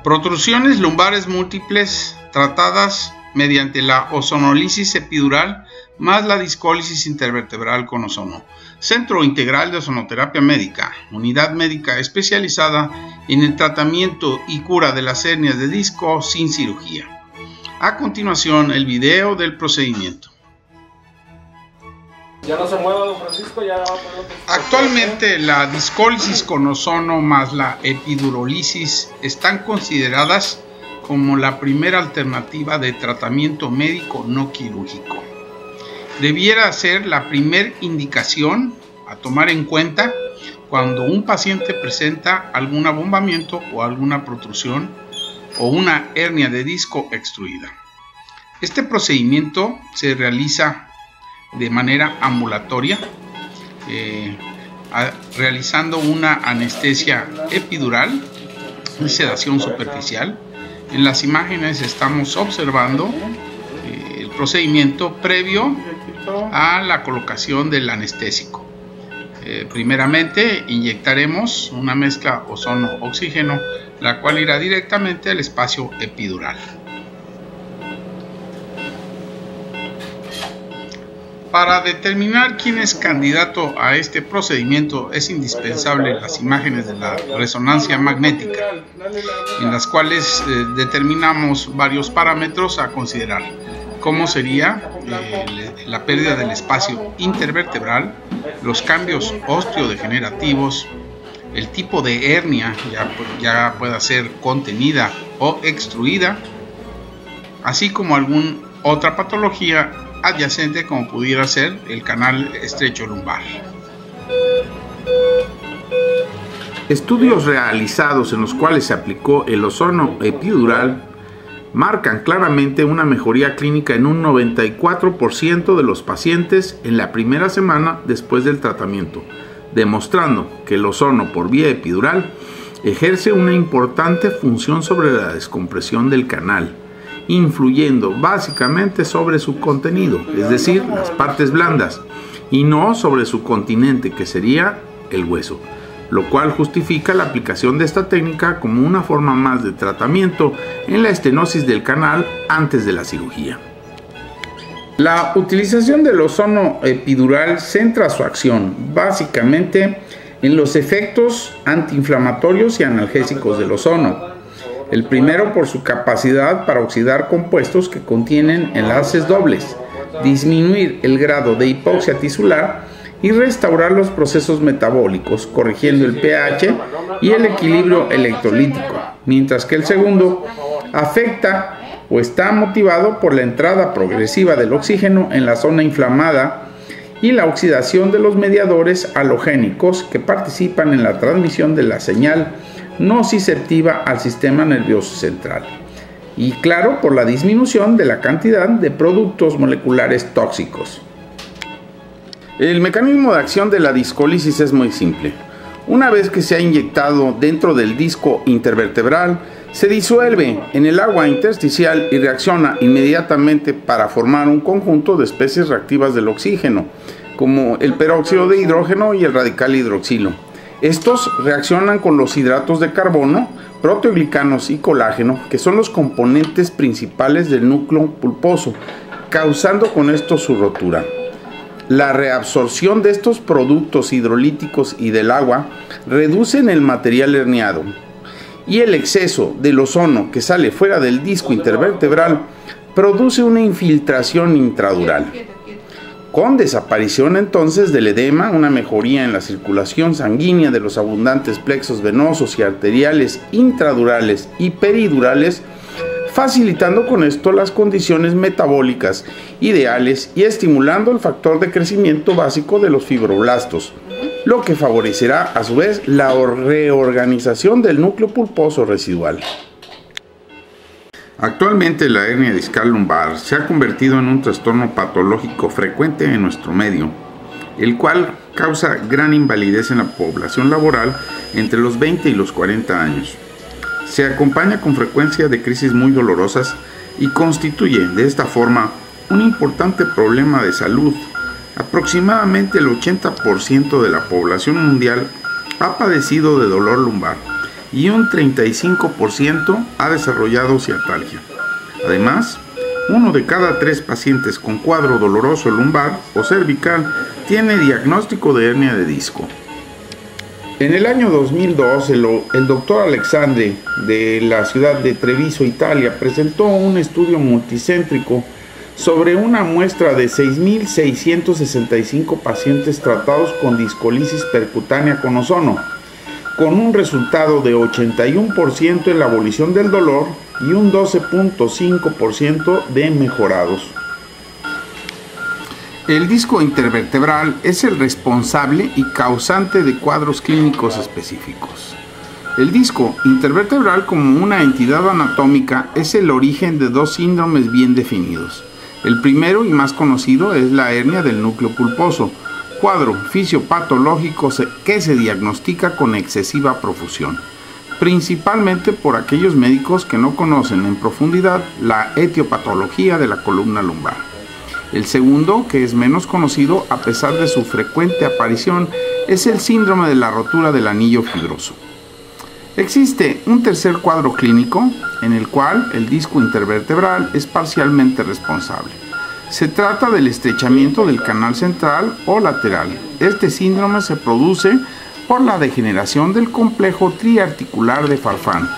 Protrusiones lumbares múltiples tratadas mediante la ozonolisis epidural más la discólisis intervertebral con ozono. Centro Integral de Ozonoterapia Médica, unidad médica especializada en el tratamiento y cura de las hernias de disco sin cirugía. A continuación, el video del procedimiento. Ya no se mueva, don Francisco, ya va a poner lo que... Actualmente la discólisis con ozono más la epidurolisis están consideradas como la primera alternativa de tratamiento médico no quirúrgico. Debiera ser la primera indicación a tomar en cuenta cuando un paciente presenta algún abombamiento o alguna protrusión o una hernia de disco extruida. Este procedimiento se realiza de manera ambulatoria, realizando una anestesia epidural y sedación superficial. En las imágenes estamos observando el procedimiento previo a la colocación del anestésico. Primeramente inyectaremos una mezcla ozono-oxígeno, la cual irá directamente al espacio epidural. Para determinar quién es candidato a este procedimiento es indispensable las imágenes de la resonancia magnética, en las cuales determinamos varios parámetros a considerar, como sería la pérdida del espacio intervertebral, los cambios osteodegenerativos, el tipo de hernia, ya pueda ser contenida o extruida, así como alguna otra patología adyacente como pudiera ser el canal estrecho lumbar. Estudios realizados en los cuales se aplicó el ozono epidural marcan claramente una mejoría clínica en un 94% de los pacientes en la primera semana después del tratamiento, demostrando que el ozono por vía epidural ejerce una importante función sobre la descompresión del canal, influyendo básicamente sobre su contenido, es decir, las partes blandas, y no sobre su continente, que sería el hueso, lo cual justifica la aplicación de esta técnica como una forma más de tratamiento en la estenosis del canal antes de la cirugía. La utilización del ozono epidural centra su acción básicamente en los efectos antiinflamatorios y analgésicos del ozono. El primero por su capacidad para oxidar compuestos que contienen enlaces dobles, disminuir el grado de hipoxia tisular y restaurar los procesos metabólicos, corrigiendo el pH y el equilibrio electrolítico, mientras que el segundo afecta o está motivado por la entrada progresiva del oxígeno en la zona inflamada y la oxidación de los mediadores halogénicos que participan en la transmisión de la señal nociceptiva al sistema nervioso central, y claro, por la disminución de la cantidad de productos moleculares tóxicos. El mecanismo de acción de la discólisis es muy simple. Una vez que se ha inyectado dentro del disco intervertebral, se disuelve en el agua intersticial y reacciona inmediatamente para formar un conjunto de especies reactivas del oxígeno, como el peróxido de hidrógeno y el radical hidroxilo. Estos reaccionan con los hidratos de carbono, proteoglicanos y colágeno, que son los componentes principales del núcleo pulposo, causando con esto su rotura. La reabsorción de estos productos hidrolíticos y del agua reducen el material herniado, y el exceso del ozono que sale fuera del disco intervertebral produce una infiltración intradural, con desaparición entonces del edema, una mejoría en la circulación sanguínea de los abundantes plexos venosos y arteriales intradurales y peridurales, facilitando con esto las condiciones metabólicas ideales y estimulando el factor de crecimiento básico de los fibroblastos, lo que favorecerá a su vez la reorganización del núcleo pulposo residual. Actualmente la hernia discal lumbar se ha convertido en un trastorno patológico frecuente en nuestro medio, el cual causa gran invalidez en la población laboral entre los 20 y los 40 años. Se acompaña con frecuencia de crisis muy dolorosas y constituye de esta forma un importante problema de salud. Aproximadamente el 80% de la población mundial ha padecido de dolor lumbar, y un 35% ha desarrollado ciatalgia. Además, 1 de cada 3 pacientes con cuadro doloroso lumbar o cervical tiene diagnóstico de hernia de disco. En el año 2002, el doctor Alexandre de la ciudad de Treviso, Italia, presentó un estudio multicéntrico sobre una muestra de 6.665 pacientes tratados con discolisis percutánea con ozono, con un resultado de 81% en la abolición del dolor y un 12.5% de mejorados. El disco intervertebral es el responsable y causante de cuadros clínicos específicos. El disco intervertebral, como una entidad anatómica, es el origen de 2 síndromes bien definidos. El primero y más conocido es la hernia del núcleo pulposo, cuadro fisiopatológico que se diagnostica con excesiva profusión, principalmente por aquellos médicos que no conocen en profundidad la etiopatología de la columna lumbar. El segundo, que es menos conocido a pesar de su frecuente aparición, es el síndrome de la rotura del anillo fibroso. Existe un tercer cuadro clínico en el cual el disco intervertebral es parcialmente responsable. Se trata del estrechamiento del canal central o lateral. Este síndrome se produce por la degeneración del complejo triarticular de Farfán.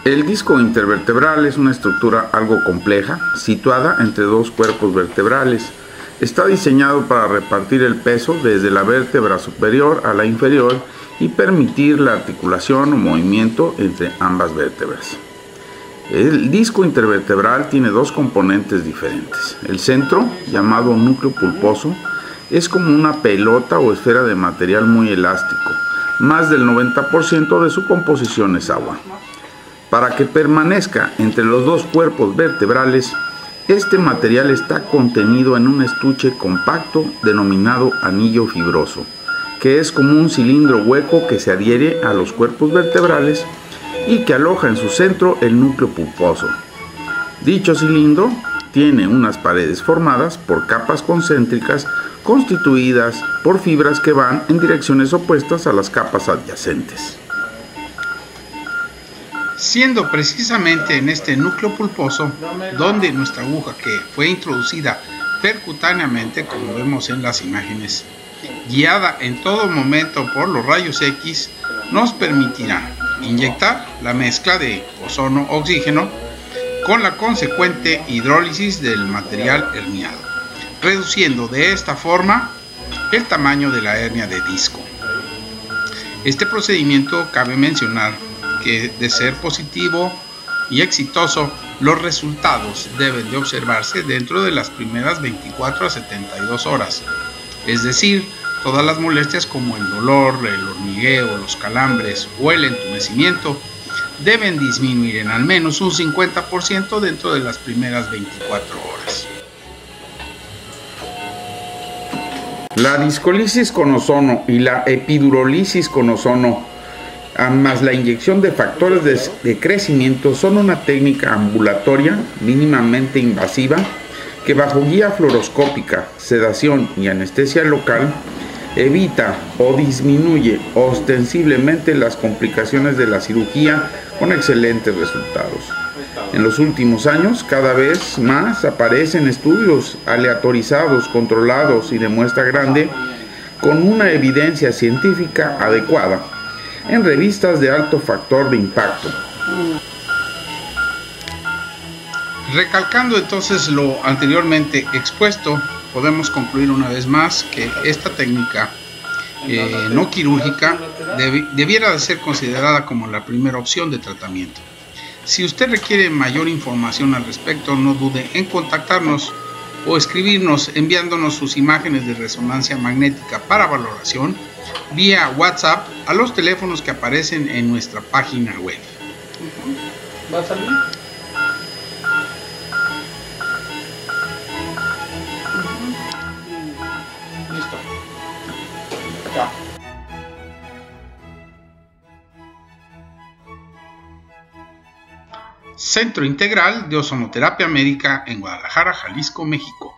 El disco intervertebral es una estructura algo compleja, situada entre 2 cuerpos vertebrales. Está diseñado para repartir el peso desde la vértebra superior a la inferior y permitir la articulación o movimiento entre ambas vértebras. El disco intervertebral tiene 2 componentes diferentes. El centro, llamado núcleo pulposo, es como una pelota o esfera de material muy elástico. Más del 90% de su composición es agua. Para que permanezca entre los 2 cuerpos vertebrales, este material está contenido en un estuche compacto denominado anillo fibroso, que es como un cilindro hueco que se adhiere a los cuerpos vertebrales y que aloja en su centro el núcleo pulposo. Dicho cilindro tiene unas paredes formadas por capas concéntricas constituidas por fibras que van en direcciones opuestas a las capas adyacentes. Siendo precisamente en este núcleo pulposo donde nuestra aguja, que fue introducida percutáneamente, como vemos en las imágenes, guiada en todo momento por los rayos X, nos permitirá inyectar la mezcla de ozono-oxígeno con la consecuente hidrólisis del material herniado, reduciendo de esta forma el tamaño de la hernia de disco. Este procedimiento, cabe mencionar que, de ser positivo y exitoso, los resultados deben de observarse dentro de las primeras 24 a 72 horas, es decir, todas las molestias como el dolor, el hormigueo, los calambres o el entumecimiento deben disminuir en al menos un 50% dentro de las primeras 24 horas. La discolisis con ozono y la epidurólisis con ozono, más la inyección de factores de crecimiento, son una técnica ambulatoria mínimamente invasiva que, bajo guía fluoroscópica, sedación y anestesia local, evita o disminuye ostensiblemente las complicaciones de la cirugía con excelentes resultados. En los últimos años, cada vez más aparecen estudios aleatorizados, controlados y de muestra grande con una evidencia científica adecuada en revistas de alto factor de impacto. Recalcando entonces lo anteriormente expuesto, podemos concluir una vez más que esta técnica no quirúrgica debiera de ser considerada como la primera opción de tratamiento. Si usted requiere mayor información al respecto, no dude en contactarnos o escribirnos enviándonos sus imágenes de resonancia magnética para valoración vía WhatsApp a los teléfonos que aparecen en nuestra página web. ¿Va a salir? Listo. Acá. Centro Integral de Ozonoterapia Médica en Guadalajara, Jalisco, México.